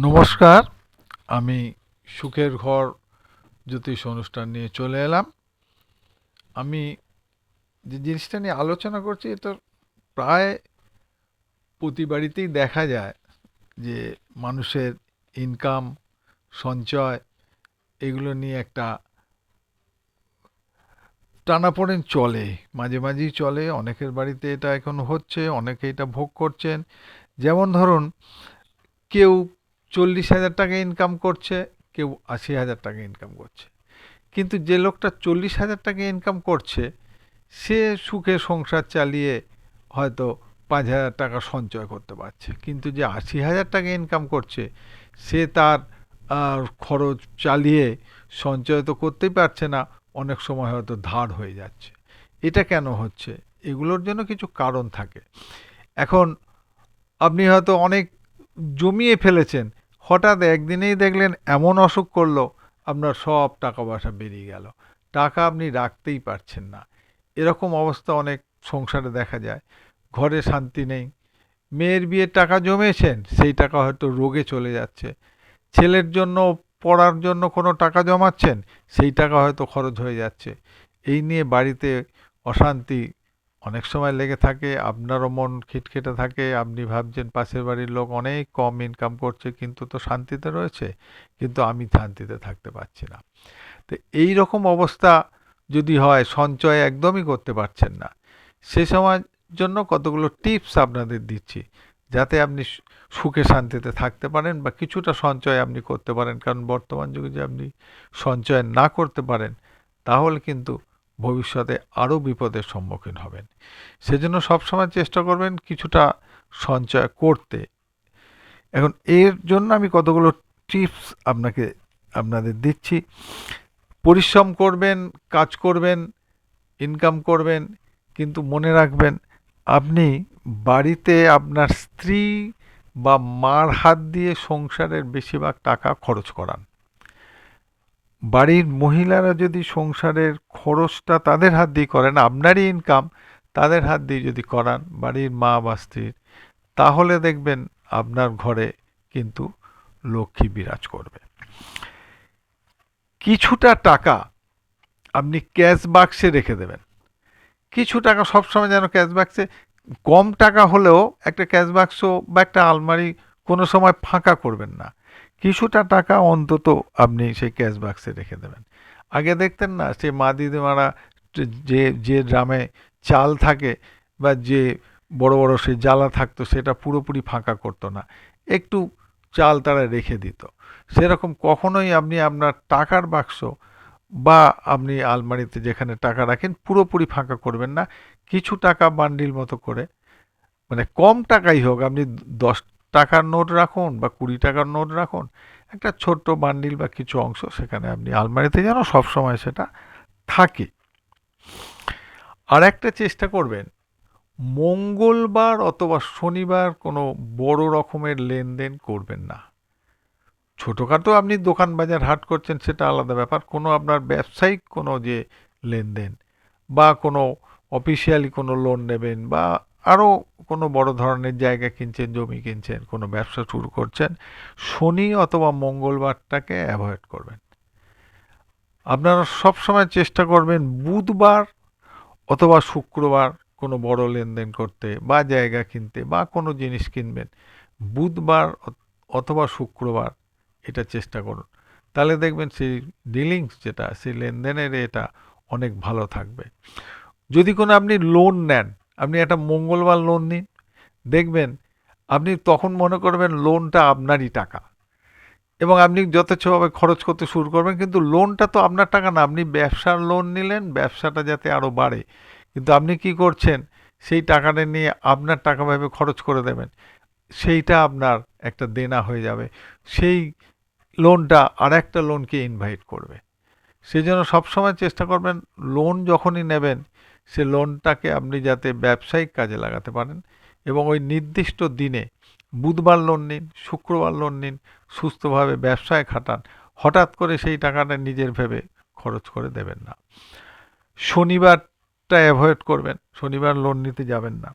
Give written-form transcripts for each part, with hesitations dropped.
নমস্কার। আমি সুখের ঘর জ্যোতিষ অনুষ্ঠান নিয়ে চলে এলাম। আমি যে জিনিসটা নিয়ে আলোচনা করছি এটা প্রায় প্রতি বাড়িতেই দেখা যায় যে মানুষের ইনকাম, সঞ্চয় এগুলো নিয়ে একটা টানাপোড়েন চলে, মাঝে মাঝেই চলে। অনেকের বাড়িতে এটা এখন হচ্ছে, অনেকে এটা ভোগ করছেন। যেমন ধরুন, কেউ 40,000 টাকা ইনকাম করছে, কেউ 80,000 টাকা ইনকাম করছে। কিন্তু যে লোকটা 40,000 টাকা ইনকাম করছে সে সুখে সংসার চালিয়ে হয়তো 5,000 টাকা সঞ্চয় করতে পারছে, কিন্তু যে 80,000 টাকা ইনকাম করছে সে তার খরচ চালিয়ে সঞ্চয় তো করতেই পারছে না, অনেক সময় হয়তো ধার হয়ে যাচ্ছে। এটা কেন হচ্ছে? এগুলোর জন্য কিছু কারণ থাকে। এখন আপনি হয়তো অনেক জমিয়ে ফেলেছেন, হঠাৎ একদিনেই দেখলেন এমন অসুখ করলো, আপনার সব টাকা পয়সা বেরিয়ে গেল, টাকা আপনি রাখতেই পারছেন না। এরকম অবস্থা অনেক সংসারে দেখা যায়। ঘরে শান্তি নেই। মেয়ের বিয়ের টাকা জমিয়েছেন, সেই টাকা হয়তো রোগে চলে যাচ্ছে। ছেলের জন্য পড়ার জন্য কোনো টাকা জমাচ্ছেন, সেই টাকা হয়তো খরচ হয়ে যাচ্ছে। এই নিয়ে বাড়িতে অশান্তি অনেক সময় লেগে থাকে। আপনারও মন খিটখিটে থাকে, আপনি ভাবছেন পাশের বাড়ির লোক অনেক কম ইনকাম করছে কিন্তু তো শান্তিতে রয়েছে, কিন্তু আমি শান্তিতে থাকতে পারছি না। তো এই রকম অবস্থা যদি হয়, সঞ্চয় একদমই করতে পারছেন না, সে সময়ের জন্য কতগুলো টিপস আপনাদের দিচ্ছি, যাতে আপনি সুখে শান্তিতে থাকতে পারেন বা কিছুটা সঞ্চয় আপনি করতে পারেন। কারণ বর্তমান যুগে যে আপনি সঞ্চয় না করতে পারেন, তাহলে কিন্তু ভবিষ্যতে আরও বিপদের সম্মুখীন হবেন। সেজন্য সবসময় চেষ্টা করবেন কিছুটা সঞ্চয় করতে। এখন এর জন্য আমি কতগুলো টিপস আপনাদের দিচ্ছি। পরিশ্রম করবেন, কাজ করবেন, ইনকাম করবেন, কিন্তু মনে রাখবেন আপনি বাড়িতে আপনার স্ত্রী বা মার হাত দিয়ে সংসারের বেশিরভাগ টাকা খরচ করান। বাড়ির মহিলারা যদি সংসারের খরচটা তাদের হাত দিয়ে করেন, আপনারই ইনকাম তাদের হাত দিয়ে যদি করান, বাড়ির মা বা স্ত্রীর, তাহলে দেখবেন আপনার ঘরে কিন্তু লক্ষ্মী বিরাজ করবে। কিছুটা টাকা আপনি ক্যাশ বাক্সে রেখে দেবেন। কিছু টাকা সবসময় যেন ক্যাশ বাক্সে, কম টাকা হলেও একটা ক্যাশ বাক্স বা একটা আলমারি কোনো সময় ফাঁকা করবেন না। কিছুটা টাকা অন্তত আপনি সেই ক্যাশ বাক্সে রেখে দেবেন। আগে দেখতেন না, সে মা দিদিমারা যে যে ড্রামে চাল থাকে বা যে বড় বড় সে জ্বালা থাকতো, সেটা পুরোপুরি ফাঁকা করতো না, একটু চাল তারা রেখে দিত। সেরকম কখনোই আপনি আপনার টাকার বাক্স বা আপনি আলমারিতে যেখানে টাকা রাখেন পুরোপুরি ফাঁকা করবেন না। কিছু টাকা বান্ডিল মতো করে, মানে কম টাকাই হোক, আপনি 10 টাকার নোট রাখুন বা 20 টাকার নোট রাখুন, একটা ছোট্ট বান্ডিল বা কিছু অংশ সেখানে আপনি আলমারিতে যেন সবসময় সেটা থাকে। আর একটা চেষ্টা করবেন, মঙ্গলবার অথবা শনিবার কোনো বড় রকমের লেনদেন করবেন না। ছোটোখাটো আপনি দোকান বাজার হাট করছেন সেটা আলাদা ব্যাপার, কোনো আপনার ব্যবসায়িক কোনো যে লেনদেন বা কোনো অফিসিয়ালি কোনো লোন নেবেন বা আরও কোনো বড় ধরনের জায়গা কিনছেন, জমি কিনছেন, কোনো ব্যবসা শুরু করছেন, শনি অথবা মঙ্গলবারটাকে অ্যাভয়েড করবেন। আপনারা সবসময় চেষ্টা করবেন বুধবার অথবা শুক্রবার কোনো বড় লেনদেন করতে বা জায়গা কিনতে বা কোনো জিনিস কিনবেন, বুধবার অথবা শুক্রবার এটা চেষ্টা করুন। তাহলে দেখবেন সেই ডিলিংস যেটা, সেই লেনদেনের এটা অনেক ভালো থাকবে। যদি কোনো আপনি লোন নেন, আপনি একটা মঙ্গলবার লোন নিন, দেখবেন আপনি তখন মনে করবেন লোনটা আপনারই টাকা এবং আপনি যথেচ্ছভাবে খরচ করতে শুরু করবেন, কিন্তু লোনটা তো আপনার টাকা না, আপনি ব্যবসার লোন নিলেন ব্যবসাটা যাতে আরও বাড়ে, কিন্তু আপনি কি করছেন, সেই টাকাটা নিয়ে আপনার টাকা ভেবে খরচ করে দেবেন, সেইটা আপনার একটা দেনা হয়ে যাবে, সেই লোনটা আর একটা লোনকে ইনভাইট করবে। সেই জন্য সবসময় চেষ্টা করবেন লোন যখনই নেবেন সে লোনটাকে আপনি যাতে ব্যবসায়িক কাজে লাগাতে পারেন এবং ওই নির্দিষ্ট দিনে বুধবার লোন নিন, শুক্রবার লোন নিন, সুস্থভাবে ব্যবসায় খাটান। হঠাৎ করে সেই টাকাটা নিজের ভেবে খরচ করে দেবেন না। শনিবারটা অ্যাভয়েড করবেন, শনিবার লোন নিতে যাবেন না।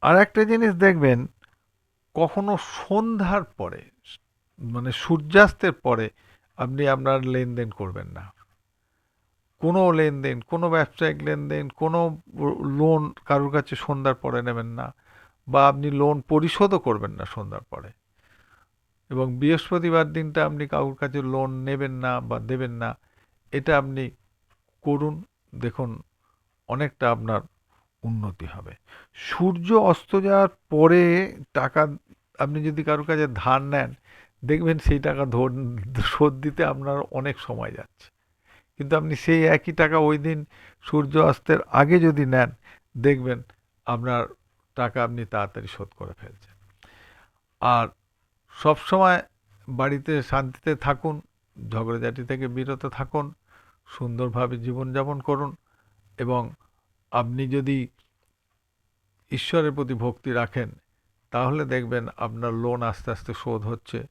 আর একটা জিনিস দেখবেন, কখনো সন্ধ্যার পরে, মানে সূর্যাস্তের পরে আপনি আপনার লেনদেন করবেন না। কোনো লেনদেন, কোনো ব্যবসায়িক লেনদেন, কোনো লোন কারোর কাছে সন্ধ্যার পরে নেবেন না, বা আপনি লোন পরিশোধও করবেন না সন্ধ্যার পরে। এবং বৃহস্পতিবার দিনটা আপনি কারোর কাছে লোন নেবেন না বা দেবেন না, এটা আপনি করুন। দেখুন, অনেকটা আপনার উন্নতি হবে। সূর্য অস্ত যাওয়ার পরে টাকা আপনি যদি কারোর কাছে ধার নেন, দেখবেন সেই টাকা শোধ দিতে আপনার অনেক সময় যাচ্ছে। কিন্তু আপনি সেই একই টাকা ওই দিন সূর্য অস্তের আগে যদি নেন, দেখবেন আপনার টাকা আপনি তাড়াতাড়ি শোধ করে ফেলছেন। আর সবসময় বাড়িতে শান্তিতে থাকুন, ঝগড়াঝাটি থেকে বিরত থাকুন, সুন্দরভাবে জীবনযাপন করুন। এবং আপনি যদি ঈশ্বরের প্রতি ভক্তি রাখেন, তাহলে দেখবেন আপনার লোন আস্তে আস্তে শোধ হচ্ছে,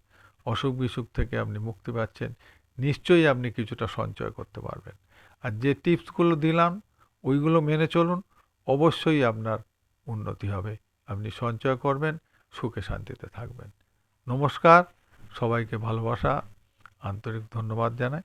অসুখ বিসুখ থেকে আপনি মুক্তি পাচ্ছেন। নিশ্চয়ই আপনি কিছুটা সঞ্চয় করতে পারবেন। আর যে টিপসগুলো দিলাম ওইগুলো মেনে চলুন, অবশ্যই আপনার উন্নতি হবে। আপনি সঞ্চয় করবেন, সুখে শান্তিতে থাকবেন। নমস্কার, সবাইকে ভালোবাসা, আন্তরিক ধন্যবাদ জানাই।